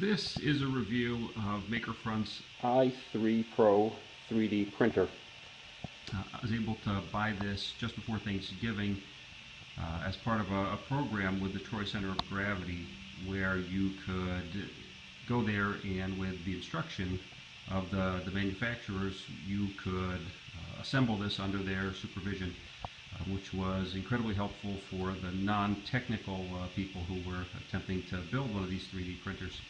This is a review of Makerfront's i3Pro 3D printer. I was able to buy this just before Thanksgiving as part of a program with the Troy Center of Gravity, where you could go there and with the instruction of the manufacturers you could assemble this under their supervision, which was incredibly helpful for the non-technical people who were attempting to build one of these 3D printers.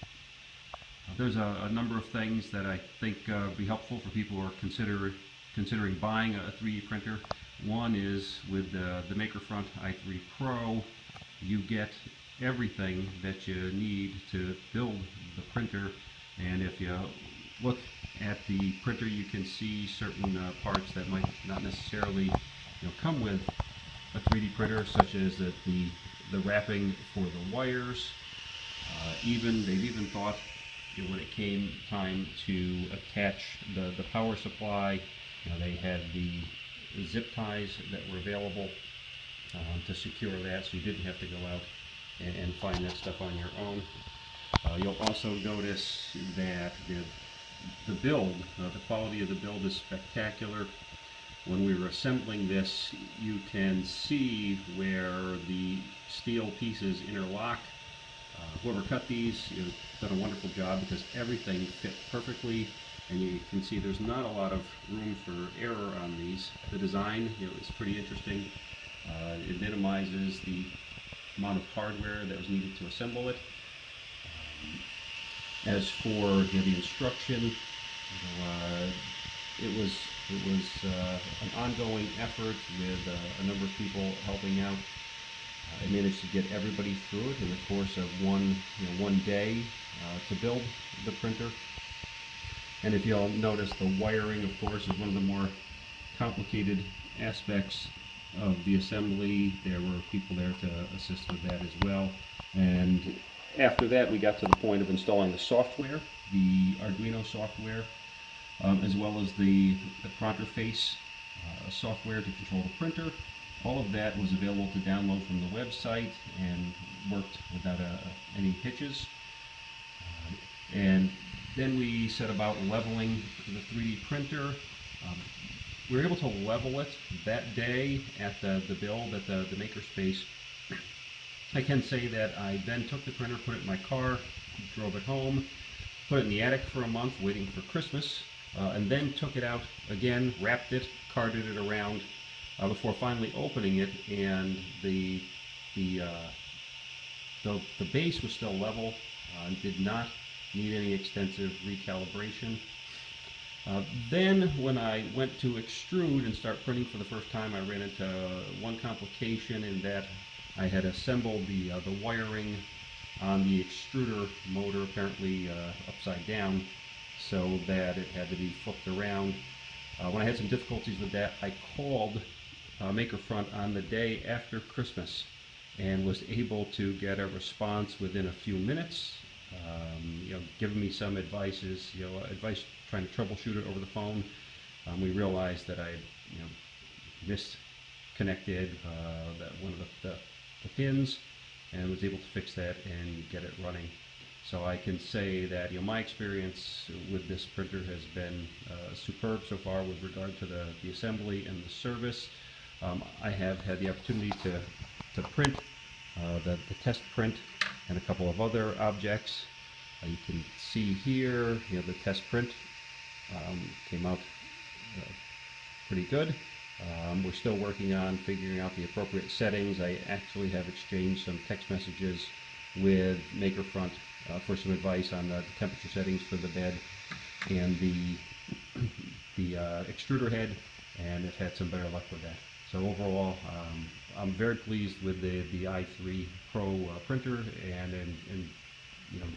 There's a number of things that I think would be helpful for people who are considering buying a 3D printer. One is with the Makerfront i3Pro, you get everything that you need to build the printer, and if you look at the printer you can see certain parts that might not necessarily come with a 3D printer, such as the wrapping for the wires. They've even thought when it came time to attach the power supply, they had the zip ties that were available to secure that, so you didn't have to go out and find that stuff on your own. You'll also notice that the build, the quality of the build is spectacular. When we were assembling this, you can see where the steel pieces interlock. Whoever cut these has done a wonderful job, because everything fit perfectly, and you can see there's not a lot of room for error on these. The design is pretty interesting. It minimizes the amount of hardware that was needed to assemble it. As for the instruction, it was an ongoing effort with a number of people helping out. I managed to get everybody through it in the course of one day to build the printer. And if you'll notice, the wiring, of course, is one of the more complicated aspects of the assembly. There were people there to assist with that as well. And after that, we got to the point of installing the software, the Arduino software, as well as the Pronterface software to control the printer. All of that was available to download from the website and worked without any hitches. And then we set about leveling the 3D printer. We were able to level it that day at the build at the Makerspace. I can say that I then took the printer, put it in my car, drove it home, put it in the attic for a month waiting for Christmas, and then took it out again, wrapped it, carded it around, before finally opening it, and the base was still level, did not need any extensive recalibration. Then when I went to extrude and start printing for the first time, I ran into one complication, in that I had assembled the wiring on the extruder motor apparently upside down, so that it had to be flipped around. When I had some difficulties with that, I called Makerfront on the day after Christmas and was able to get a response within a few minutes, giving me some advice trying to troubleshoot it over the phone. We realized that I misconnected one of the pins, and was able to fix that and get it running. So I can say that my experience with this printer has been superb so far with regard to the assembly and the service. I have had the opportunity to print the test print and a couple of other objects. You can see here, the test print came out pretty good. We're still working on figuring out the appropriate settings. I actually have exchanged some text messages with Makerfront for some advice on the temperature settings for the bed and the extruder head, and have had some better luck with that. So overall, I'm very pleased with the i3Pro printer, and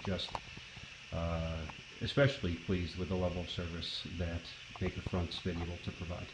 just especially pleased with the level of service that Makerfront's been able to provide.